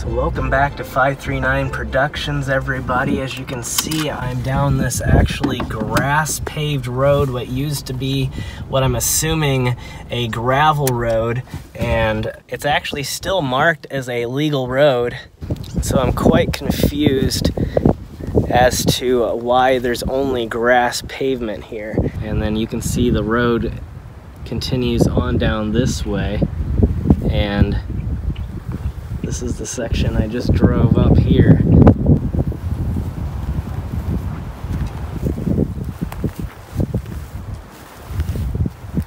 Welcome back to 539 Productions, everybody. As you can see, I'm down this actually grass paved road, what used to be what I'm assuming a gravel road, and it's actually still marked as a legal road. So I'm quite confused as to why there's only grass pavement here. And then you can see the road continues on down this way, and this is the section I just drove up here.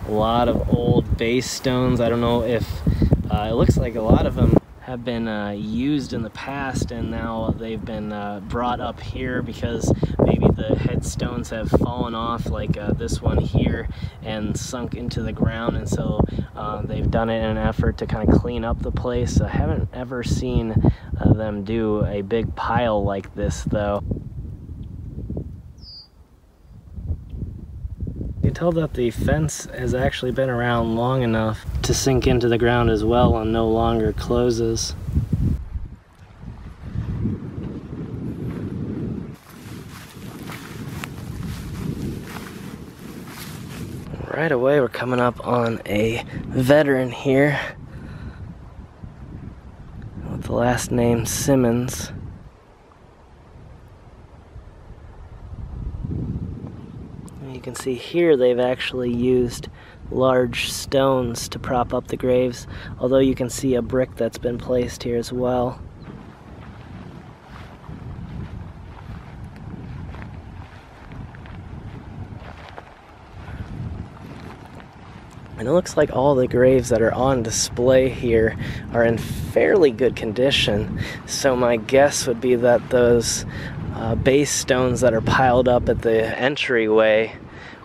A lot of old base stones. I don't know if, it looks like a lot of them have been used in the past, and now they've been brought up here because maybe the headstones have fallen off, like this one here, and sunk into the ground, and so they've done it in an effort to kind of clean up the place. I haven't ever seen them do a big pile like this though. You can tell that the fence has actually been around long enough to sink into the ground as well and no longer closes. Right away we're coming up on a veteran here with the last name Simmons. And you can see here they've actually used large stones to prop up the graves, although you can see a brick that's been placed here as well. And it looks like all the graves that are on display here are in fairly good condition. So my guess would be that those base stones that are piled up at the entryway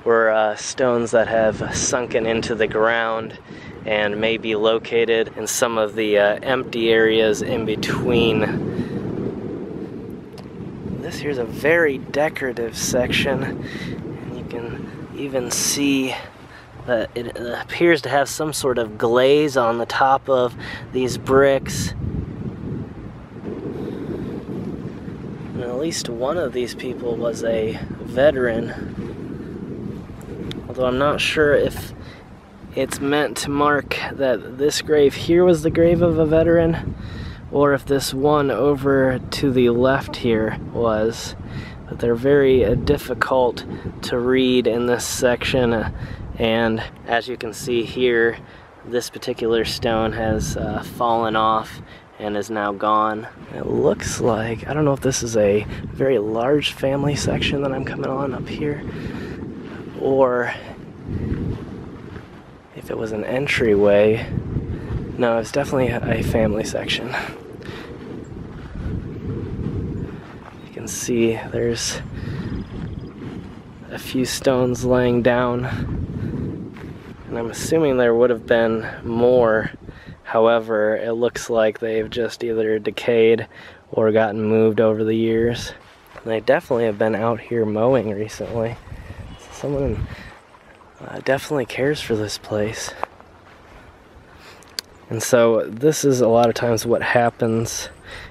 were stones that have sunken into the ground and may be located in some of the empty areas in between. This here's a very decorative section, and you can even see that it appears to have some sort of glaze on the top of these bricks. And at least one of these people was a veteran, although I'm not sure if it's meant to mark that this grave here was the grave of a veteran, or if this one over to the left here was. But they're very difficult to read in this section. And as you can see here, this particular stone has fallen off and is now gone. It looks like, I don't know if this is a very large family section that I'm coming on up here, or if it was an entryway. No, it's definitely a family section. You can see there's a few stones laying down. And I'm assuming there would have been more. However, it looks like they've just either decayed or gotten moved over the years. And they definitely have been out here mowing recently. Someone definitely cares for this place. And so this is a lot of times what happens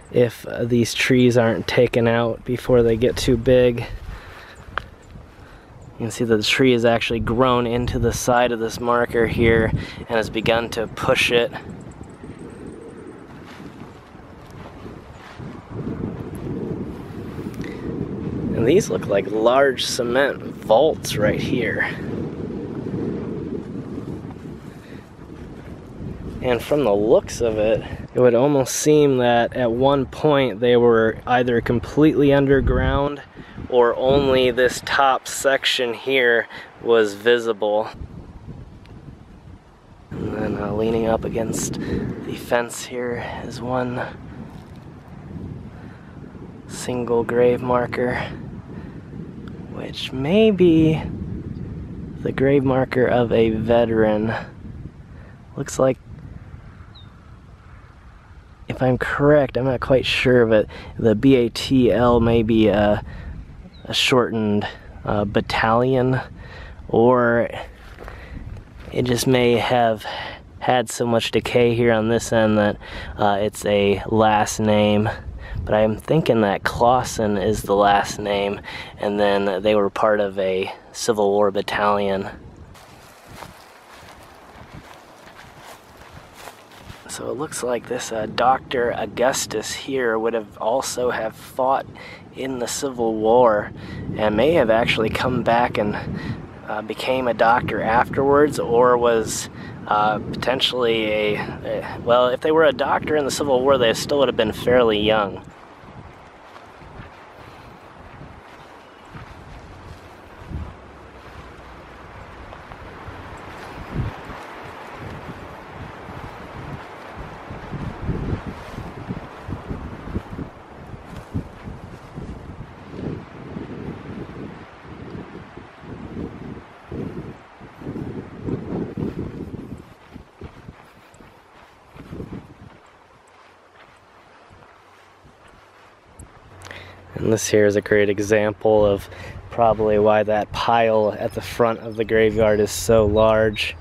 if these trees aren't taken out before they get too big. You can see that the tree has actually grown into the side of this marker here and has begun to push it. And these look like large cement vaults right here. And from the looks of it, it would almost seem that at one point they were either completely underground or only this top section here was visible. And then leaning up against the fence here is one single grave marker, which may be the grave marker of a veteran. Looks like, if I'm correct, I'm not quite sure, but the BATL may be a shortened battalion, or it just may have had so much decay here on this end that it's a last name. But I'm thinking that Clausen is the last name, and then they were part of a Civil War battalion. So it looks like this Dr. Augustus here would have also have fought in the Civil War, and may have actually come back and became a doctor afterwards, or was potentially well, if they were a doctor in the Civil War, they still would have been fairly young. And this here is a great example of probably why that pile at the front of the graveyard is so large.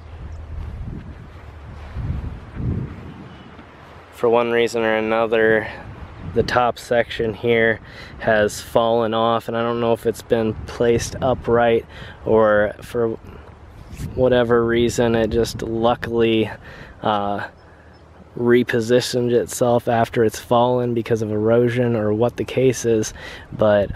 For one reason or another, the top section here has fallen off, and I don't know if it's been placed upright or for whatever reason it just luckily repositioned itself after it's fallen because of erosion or what the case is. But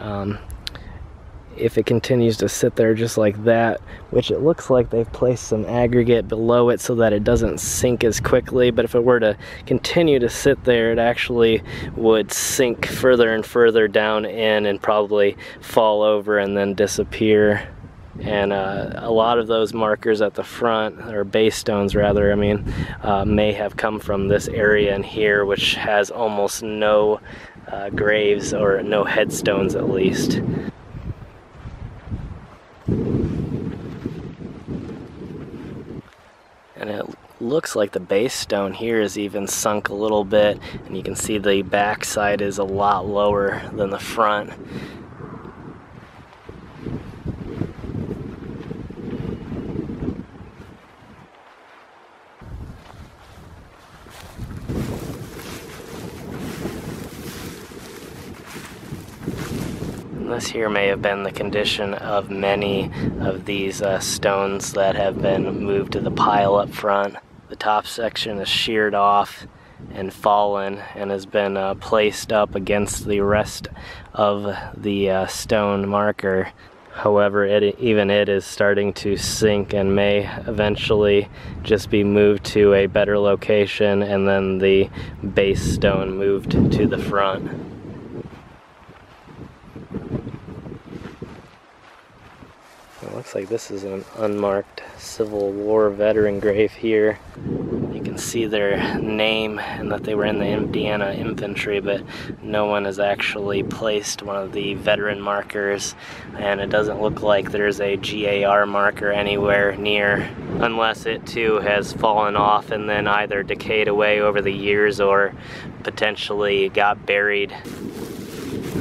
if it continues to sit there just like that, which it looks like they've placed some aggregate below it so that it doesn't sink as quickly, but if it were to continue to sit there, it actually would sink further and further down in and probably fall over and then disappear. And a lot of those markers at the front, or base stones rather, I mean, may have come from this area in here, which has almost no graves, or no headstones at least. And it looks like the base stone here is even sunk a little bit, and you can see the back side is a lot lower than the front. This here may have been the condition of many of these stones that have been moved to the pile up front. The top section is sheared off and fallen and has been placed up against the rest of the stone marker. However, even it is starting to sink and may eventually just be moved to a better location, and then the base stone moved to the front. It looks like this is an unmarked Civil War veteran grave here. You can see their name and that they were in the Indiana Infantry, but no one has actually placed one of the veteran markers, and it doesn't look like there's a GAR marker anywhere near, unless it too has fallen off and then either decayed away over the years or potentially got buried.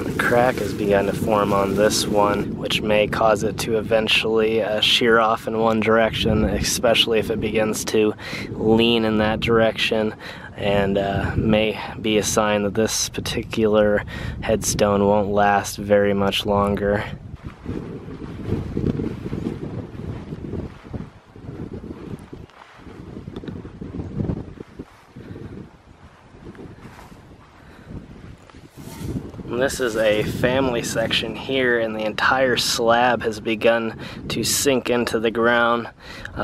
A crack has begun to form on this one, which may cause it to eventually shear off in one direction, especially if it begins to lean in that direction, and may be a sign that this particular headstone won't last very much longer. And this is a family section here, and the entire slab has begun to sink into the ground,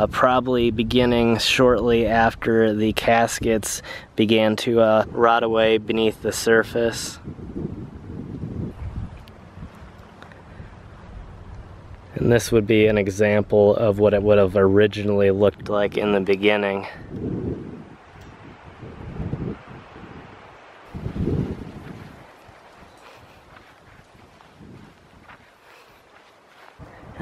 probably beginning shortly after the caskets began to rot away beneath the surface. And this would be an example of what it would have originally looked like in the beginning.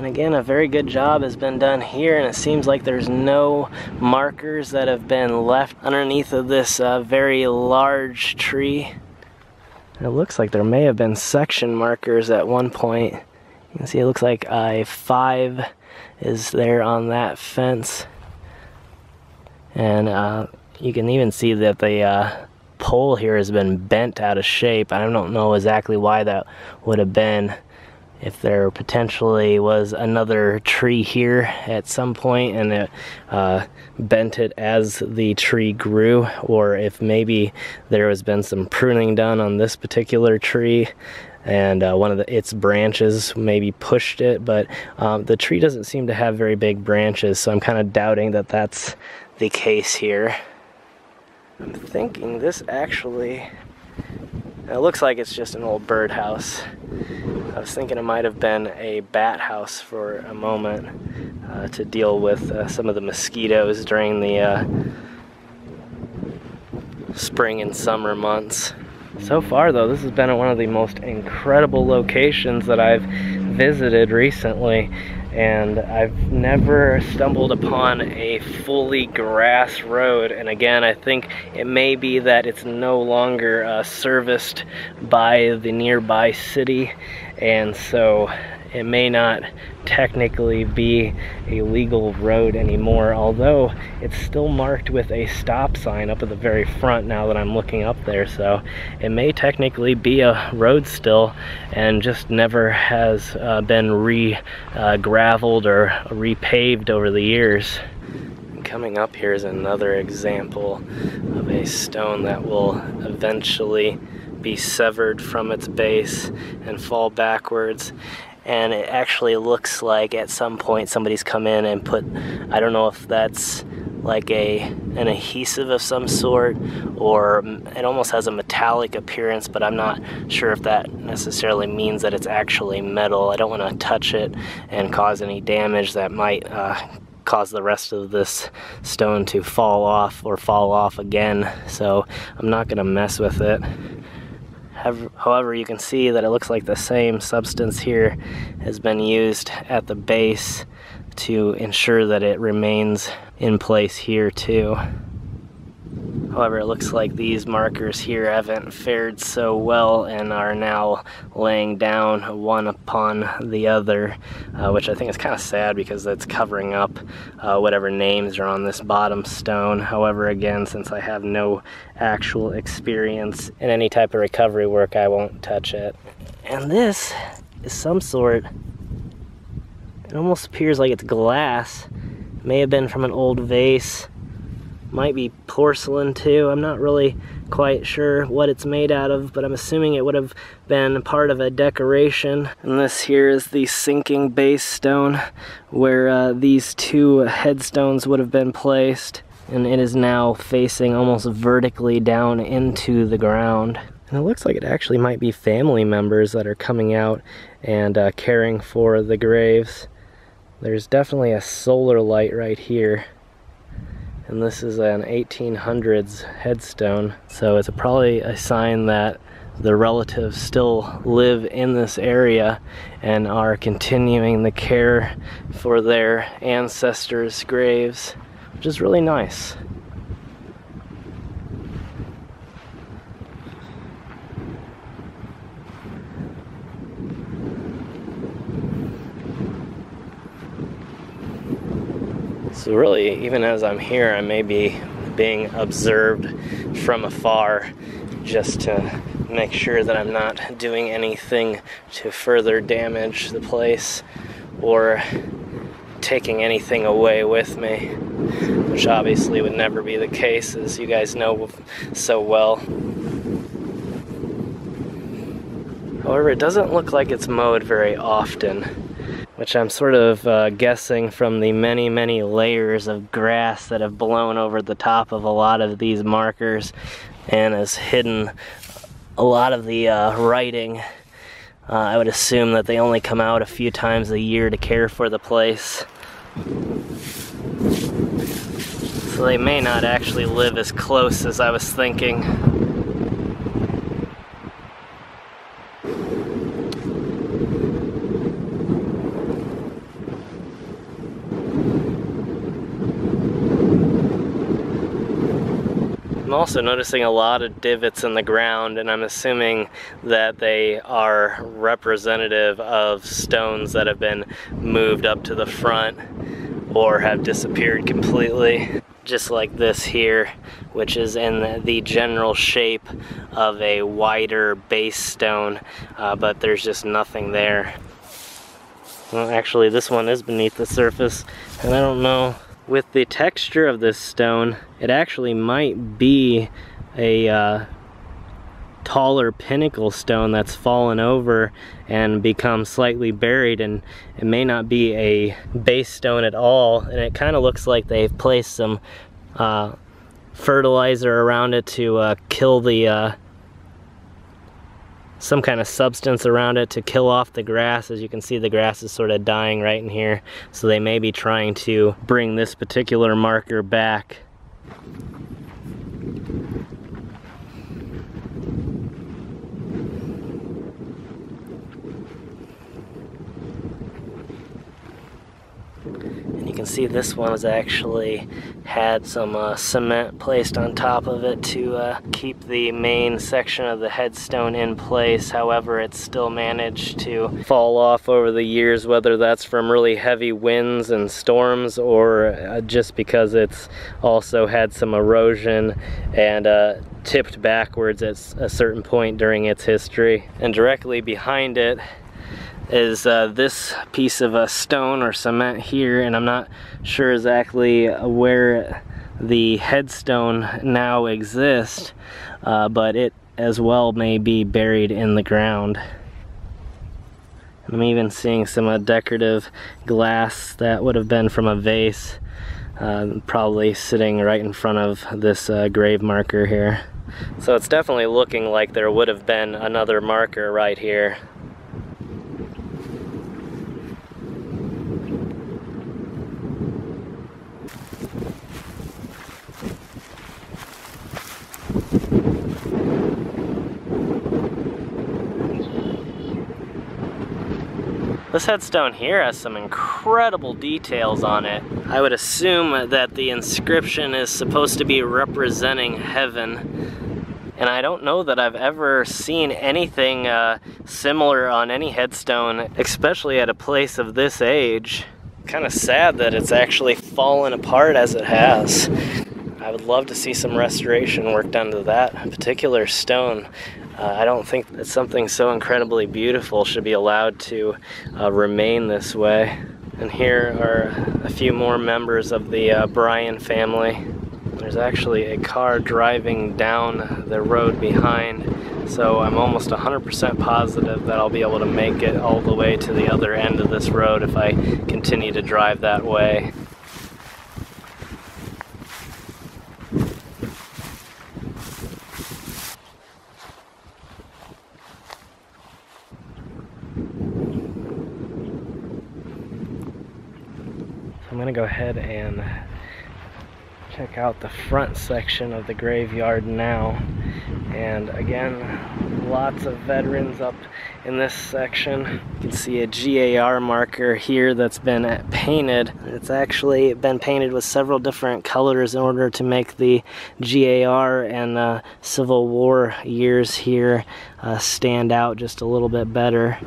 And again, a very good job has been done here, and it seems like there's no markers that have been left underneath of this very large tree. It looks like there may have been section markers at one point. You can see it looks like a 5 is there on that fence. And you can even see that the pole here has been bent out of shape. I don't know exactly why that would have been. If there potentially was another tree here at some point and it bent it as the tree grew, or if maybe there has been some pruning done on this particular tree and one of its branches maybe pushed it, but the tree doesn't seem to have very big branches, so I'm kind of doubting that that's the case here. I'm thinking this actually, it looks like it's just an old birdhouse. I was thinking it might have been a bat house for a moment to deal with some of the mosquitoes during the spring and summer months. So far though, this has been one of the most incredible locations that I've visited recently, and I've never stumbled upon a fully grass road. And again, I think it may be that it's no longer serviced by the nearby city, and so it may not technically be a legal road anymore, although it's still marked with a stop sign up at the very front now that I'm looking up there, so it may technically be a road still and just never has been graveled or repaved over the years. Coming up here is another example of a stone that will eventually be severed from its base and fall backwards. And it actually looks like at some point somebody's come in and put, I don't know if that's like an adhesive of some sort, or it almost has a metallic appearance, but I'm not sure if that necessarily means that it's actually metal. I don't want to touch it and cause any damage that might cause the rest of this stone to fall off again, so I'm not going to mess with it. However, you can see that it looks like the same substance here has been used at the base to ensure that it remains in place here too. However, it looks like these markers here haven't fared so well and are now laying down one upon the other, which I think is kind of sad because it's covering up whatever names are on this bottom stone. However, again, since I have no actual experience in any type of recovery work, I won't touch it. And this is some sort, it almost appears like it's glass. It may have been from an old vase. Might be porcelain too. I'm not really quite sure what it's made out of, but I'm assuming it would have been part of a decoration. And this here is the sinking base stone where these two headstones would have been placed, and it is now facing almost vertically down into the ground. And it looks like it actually might be family members that are coming out and caring for the graves. There's definitely a solar light right here. And this is an 1800s headstone, so it's probably a sign that the relatives still live in this area and are continuing the care for their ancestors' graves, which is really nice. So really, even as I'm here, I may be being observed from afar just to make sure that I'm not doing anything to further damage the place or taking anything away with me, which obviously would never be the case, as you guys know so well. However, it doesn't look like it's mowed very often, which I'm sort of guessing from the many, many layers of grass that have blown over the top of a lot of these markers and has hidden a lot of the writing. I would assume that they only come out a few times a year to care for the place. So they may not actually live as close as I was thinking. I'm also noticing a lot of divots in the ground, and I'm assuming that they are representative of stones that have been moved up to the front or have disappeared completely. Just like this here, which is in the general shape of a wider base stone, but there's just nothing there. Well, actually this one is beneath the surface, and I don't know, with the texture of this stone, it actually might be a taller pinnacle stone that's fallen over and become slightly buried, and it may not be a base stone at all, and it kind of looks like they've placed some fertilizer around it to kill the some kind of substance around it to kill off the grass. As you can see, the grass is sort of dying right in here, so they may be trying to bring this particular marker back. And you can see this one has actually had some cement placed on top of it to keep the main section of the headstone in place. However, it's still managed to fall off over the years, whether that's from really heavy winds and storms or just because it's also had some erosion and tipped backwards at a certain point during its history. And directly behind it is this piece of stone or cement here, and I'm not sure exactly where the headstone now exists, but it as well may be buried in the ground. I'm even seeing some decorative glass that would have been from a vase, probably sitting right in front of this grave marker here. So it's definitely looking like there would have been another marker right here. This headstone here has some incredible details on it. I would assume that the inscription is supposed to be representing heaven, and I don't know that I've ever seen anything similar on any headstone, especially at a place of this age. Kind of sad that it's actually fallen apart as it has. I would love to see some restoration work done to that particular stone. I don't think that something so incredibly beautiful should be allowed to remain this way. And here are a few more members of the Bryan family. There's actually a car driving down the road behind, so I'm almost 100% positive that I'll be able to make it all the way to the other end of this road if I continue to drive that way. I'm gonna go ahead and check out the front section of the graveyard now. And again, lots of veterans up in this section. You can see a GAR marker here that's been painted. It's actually been painted with several different colors in order to make the GAR and Civil War years here stand out just a little bit better.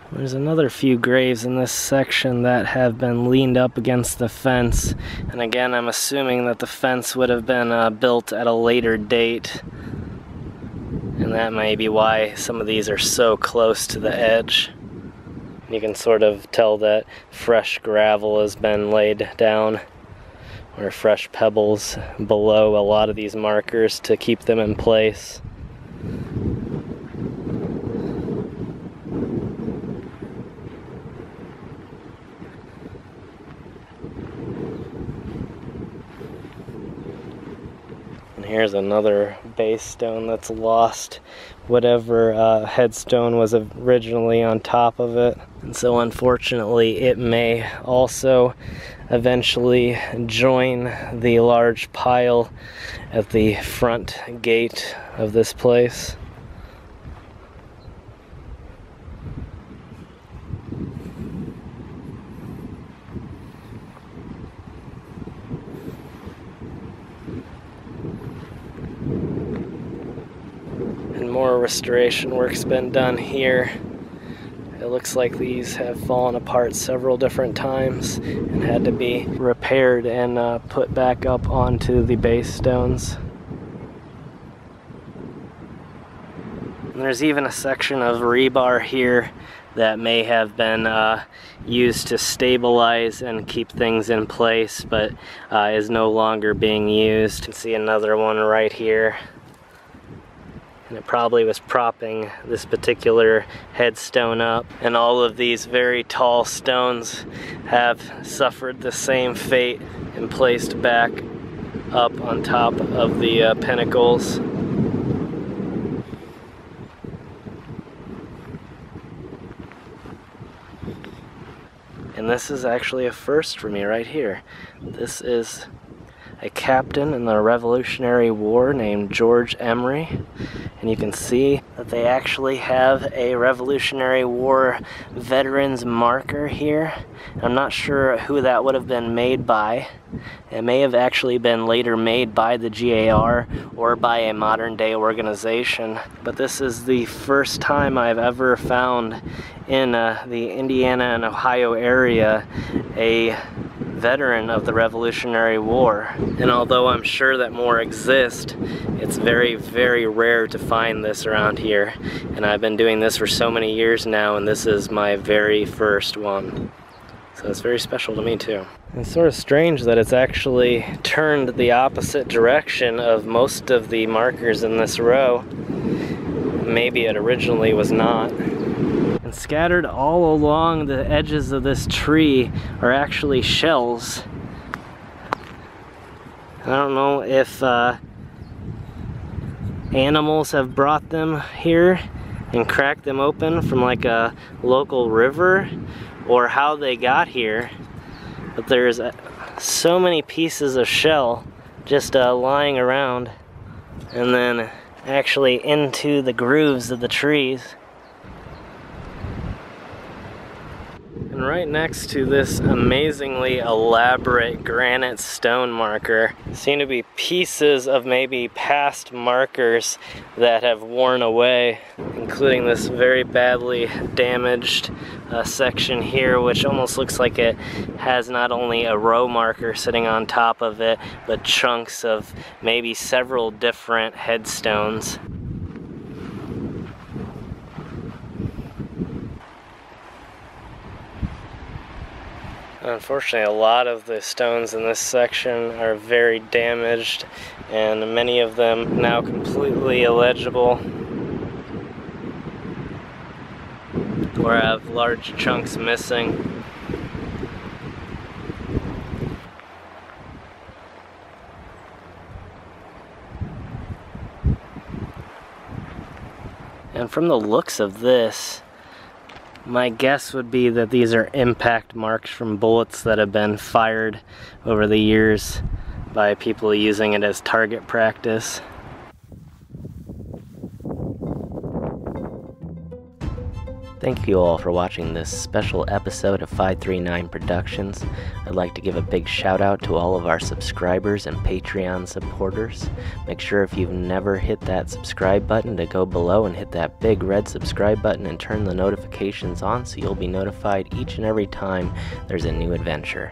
There's another few graves in this section that have been leaned up against the fence, and again I'm assuming that the fence would have been built at a later date, and that may be why some of these are so close to the edge. You can sort of tell that fresh gravel has been laid down, or fresh pebbles below a lot of these markers to keep them in place. here's another base stone that's lost whatever headstone was originally on top of it. And so unfortunately it may also eventually join the large pile at the front gate of this place. And more restoration work's been done here. It looks like these have fallen apart several different times and had to be repaired and put back up onto the base stones. And there's even a section of rebar here that may have been used to stabilize and keep things in place, but is no longer being used. You can see another one right here. And it probably was propping this particular headstone up. And all of these very tall stones have suffered the same fate and placed back up on top of the pinnacles. And this is actually a first for me right here. This is a captain in the Revolutionary War named George Emery. And you can see that they actually have a Revolutionary War veterans marker here. I'm not sure who that would have been made by. It may have actually been later made by the GAR or by a modern day organization. But this is the first time I've ever found in the Indiana and Ohio area a veteran of the Revolutionary War. And although I'm sure that more exist, it's very, very rare to find this around here. And I've been doing this for so many years now, and this is my very first one. So it's very special to me too. And it's sort of strange that it's actually turned the opposite direction of most of the markers in this row. Maybe it originally was not. And scattered all along the edges of this tree are actually shells. I don't know if animals have brought them here and cracked them open from like a local river, or how they got here, but there's so many pieces of shell just lying around, and then actually into the grooves of the trees. And right next to this amazingly elaborate granite stone marker seem to be pieces of maybe past markers that have worn away, including this very badly damaged section here, which almost looks like it has not only a row marker sitting on top of it, but chunks of maybe several different headstones. Unfortunately, a lot of the stones in this section are very damaged, and many of them now completely illegible, or have large chunks missing. And from the looks of this, my guess would be that these are impact marks from bullets that have been fired over the years by people using it as target practice. Thank you all for watching this special episode of 539 Productions. I'd like to give a big shout out to all of our subscribers and Patreon supporters. Make sure if you've never hit that subscribe button to go below and hit that big red subscribe button and turn the notifications on so you'll be notified each and every time there's a new adventure.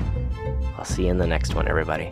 I'll see you in the next one, everybody.